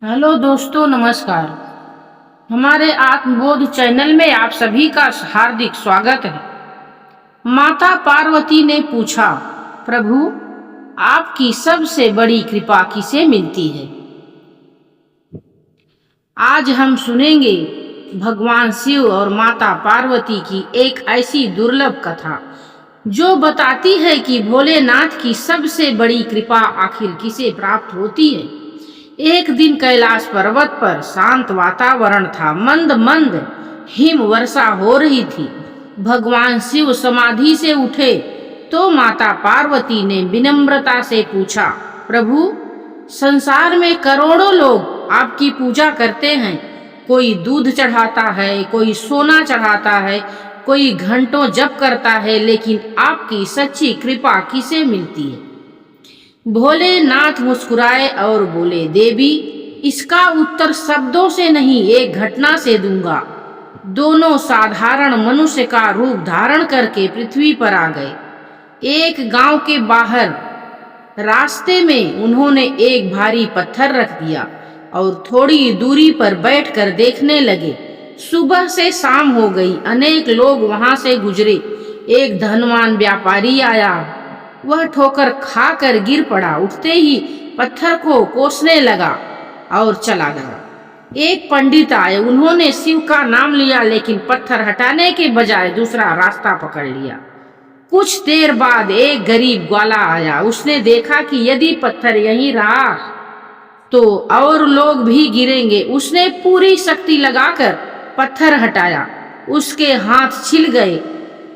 Hello दोस्तों, नमस्कार। हमारे आत्मबोध चैनल में आप सभी का हार्दिक स्वागत है। माता पार्वती ने पूछा, प्रभु, आपकी सबसे बड़ी कृपा किसे मिलती है? आज हम सुनेंगे भगवान शिव और माता पार्वती की एक ऐसी दुर्लभ कथा जो बताती है कि भोलेनाथ की सबसे बड़ी कृपा आखिर किसे प्राप्त होती है। एक दिन कैलाश पर्वत पर शांत वातावरण था। मंद मंद हिम वर्षा हो रही थी। भगवान शिव समाधि से उठे तो माता पार्वती ने विनम्रता से पूछा, प्रभु, संसार में करोड़ों लोग आपकी पूजा करते हैं। कोई दूध चढ़ाता है, कोई सोना चढ़ाता है, कोई घंटों जप करता है, लेकिन आपकी सच्ची कृपा किसे मिलती है? भोलेनाथ मुस्कुराए और बोले, देवी, इसका उत्तर शब्दों से नहीं, एक घटना से दूंगा। दोनों साधारण मनुष्य का रूप धारण करके पृथ्वी पर आ गए। एक गांव के बाहर रास्ते में उन्होंने एक भारी पत्थर रख दिया और थोड़ी दूरी पर बैठकर देखने लगे। सुबह से शाम हो गई। अनेक लोग वहां से गुजरे। एक धनवान व्यापारी आया। वह ठोकर खाकर गिर पड़ा। उठते ही पत्थर को कोसने लगा और चला गया। एक पंडित आए। उन्होंने शिव का नाम लिया, लेकिन पत्थर हटाने के बजाय दूसरा रास्ता पकड़ लिया। कुछ देर बाद एक गरीब ग्वाला आया। उसने देखा कि यदि पत्थर यहीं रहा तो और लोग भी गिरेंगे। उसने पूरी शक्ति लगाकर पत्थर हटाया। उसके हाथ छिल गए,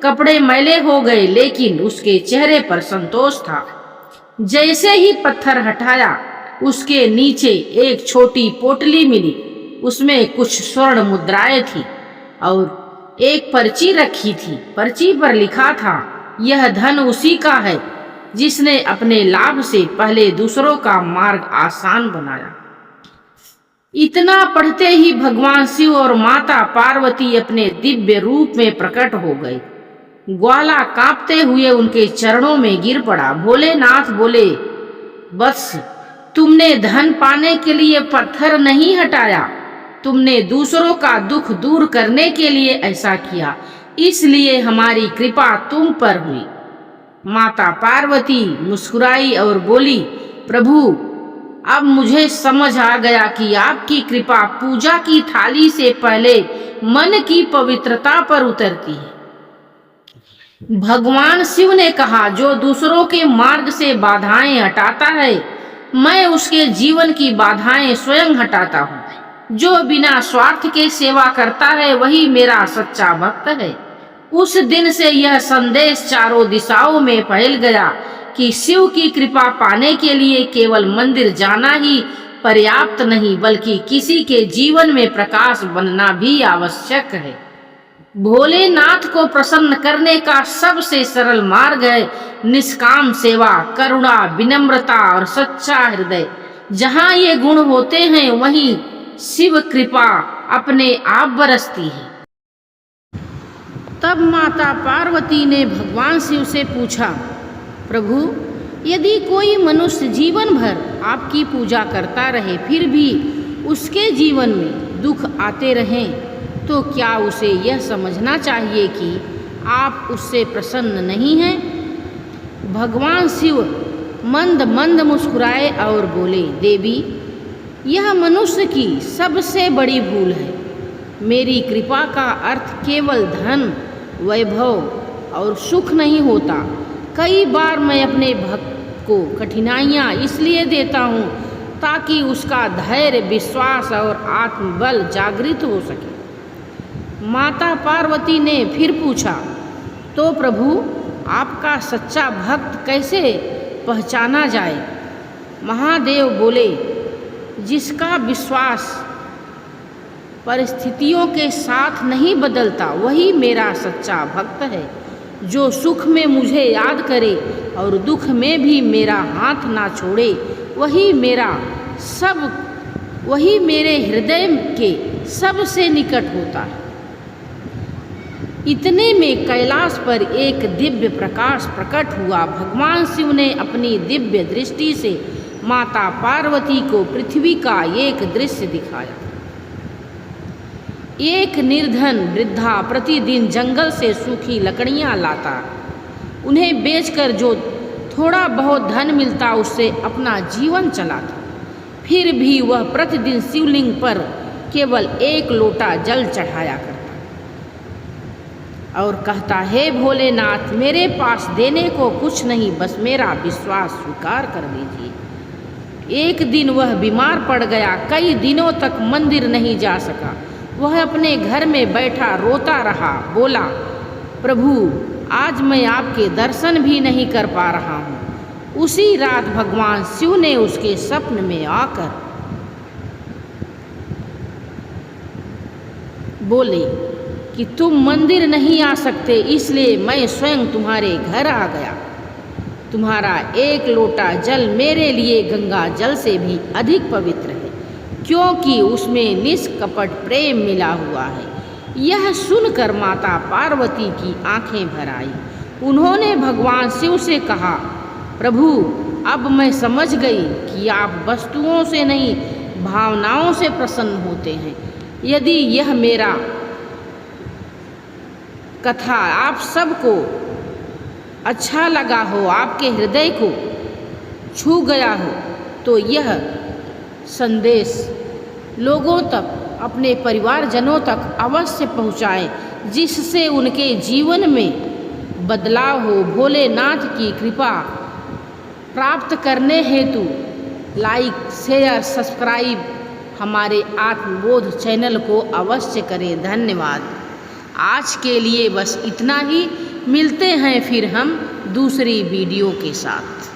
कपड़े मैले हो गए, लेकिन उसके चेहरे पर संतोष था। जैसे ही पत्थर हटाया, उसके नीचे एक छोटी पोटली मिली। उसमें कुछ स्वर्ण मुद्राएं थी और एक पर्ची रखी थी। पर्ची पर लिखा था, यह धन उसी का है जिसने अपने लाभ से पहले दूसरों का मार्ग आसान बनाया। इतना पढ़ते ही भगवान शिव और माता पार्वती अपने दिव्य रूप में प्रकट हो गए। ग्वाला कांपते हुए उनके चरणों में गिर पड़ा। भोलेनाथ बोले, वत्स, तुमने धन पाने के लिए पत्थर नहीं हटाया, तुमने दूसरों का दुख दूर करने के लिए ऐसा किया, इसलिए हमारी कृपा तुम पर हुई। माता पार्वती मुस्कुराई और बोली, प्रभु, अब मुझे समझ आ गया कि आपकी कृपा पूजा की थाली से पहले मन की पवित्रता पर उतरती है। भगवान शिव ने कहा, जो दूसरों के मार्ग से बाधाएं हटाता है, मैं उसके जीवन की बाधाएं स्वयं हटाता हूँ। जो बिना स्वार्थ के सेवा करता है, वही मेरा सच्चा भक्त है। उस दिन से यह संदेश चारों दिशाओं में फैल गया कि शिव की कृपा पाने के लिए केवल मंदिर जाना ही पर्याप्त नहीं, बल्कि किसी के जीवन में प्रकाश बनना भी आवश्यक है। भोलेनाथ को प्रसन्न करने का सबसे सरल मार्ग है निष्काम सेवा, करुणा, विनम्रता और सच्चा हृदय। जहाँ ये गुण होते हैं, वहीं शिव कृपा अपने आप बरसती है। तब माता पार्वती ने भगवान शिव से पूछा, प्रभु, यदि कोई मनुष्य जीवन भर आपकी पूजा करता रहे, फिर भी उसके जीवन में दुख आते रहें, तो क्या उसे यह समझना चाहिए कि आप उससे प्रसन्न नहीं हैं? भगवान शिव मंद मंद मुस्कुराए और बोले, देवी, यह मनुष्य की सबसे बड़ी भूल है। मेरी कृपा का अर्थ केवल धन, वैभव और सुख नहीं होता। कई बार मैं अपने भक्त को कठिनाइयाँ इसलिए देता हूँ ताकि उसका धैर्य, विश्वास और आत्मबल जागृत हो सके। माता पार्वती ने फिर पूछा, तो प्रभु, आपका सच्चा भक्त कैसे पहचाना जाए? महादेव बोले, जिसका विश्वास परिस्थितियों के साथ नहीं बदलता, वही मेरा सच्चा भक्त है। जो सुख में मुझे याद करे और दुख में भी मेरा हाथ ना छोड़े, वही मेरे हृदय के सबसे निकट होता है। इतने में कैलाश पर एक दिव्य प्रकाश प्रकट हुआ। भगवान शिव ने अपनी दिव्य दृष्टि से माता पार्वती को पृथ्वी का एक दृश्य दिखाया। एक निर्धन वृद्धा प्रतिदिन जंगल से सूखी लकड़ियां लाता, उन्हें बेचकर जो थोड़ा बहुत धन मिलता उससे अपना जीवन चलाता। फिर भी वह प्रतिदिन शिवलिंग पर केवल एक लोटा जल चढ़ाया करता और कहता, हे भोलेनाथ, मेरे पास देने को कुछ नहीं, बस मेरा विश्वास स्वीकार कर लीजिए। एक दिन वह बीमार पड़ गया, कई दिनों तक मंदिर नहीं जा सका। वह अपने घर में बैठा रोता रहा, बोला, प्रभु, आज मैं आपके दर्शन भी नहीं कर पा रहा हूँ। उसी रात भगवान शिव ने उसके स्वप्न में आकर बोले कि तुम मंदिर नहीं आ सकते, इसलिए मैं स्वयं तुम्हारे घर आ गया। तुम्हारा एक लोटा जल मेरे लिए गंगा जल से भी अधिक पवित्र है, क्योंकि उसमें निष्कपट प्रेम मिला हुआ है। यह सुनकर माता पार्वती की आंखें भर आई। उन्होंने भगवान शिव से कहा, प्रभु, अब मैं समझ गई कि आप वस्तुओं से नहीं, भावनाओं से प्रसन्न होते हैं। यदि यह मेरा कथा आप सबको अच्छा लगा हो, आपके हृदय को छू गया हो, तो यह संदेश लोगों तक, अपने परिवारजनों तक अवश्य पहुँचाएं, जिससे उनके जीवन में बदलाव हो। भोलेनाथ की कृपा प्राप्त करने हेतु लाइक, शेयर, सब्सक्राइब हमारे आत्मबोध चैनल को अवश्य करें। धन्यवाद। आज के लिए बस इतना ही। मिलते हैं फिर हम दूसरी वीडियो के साथ।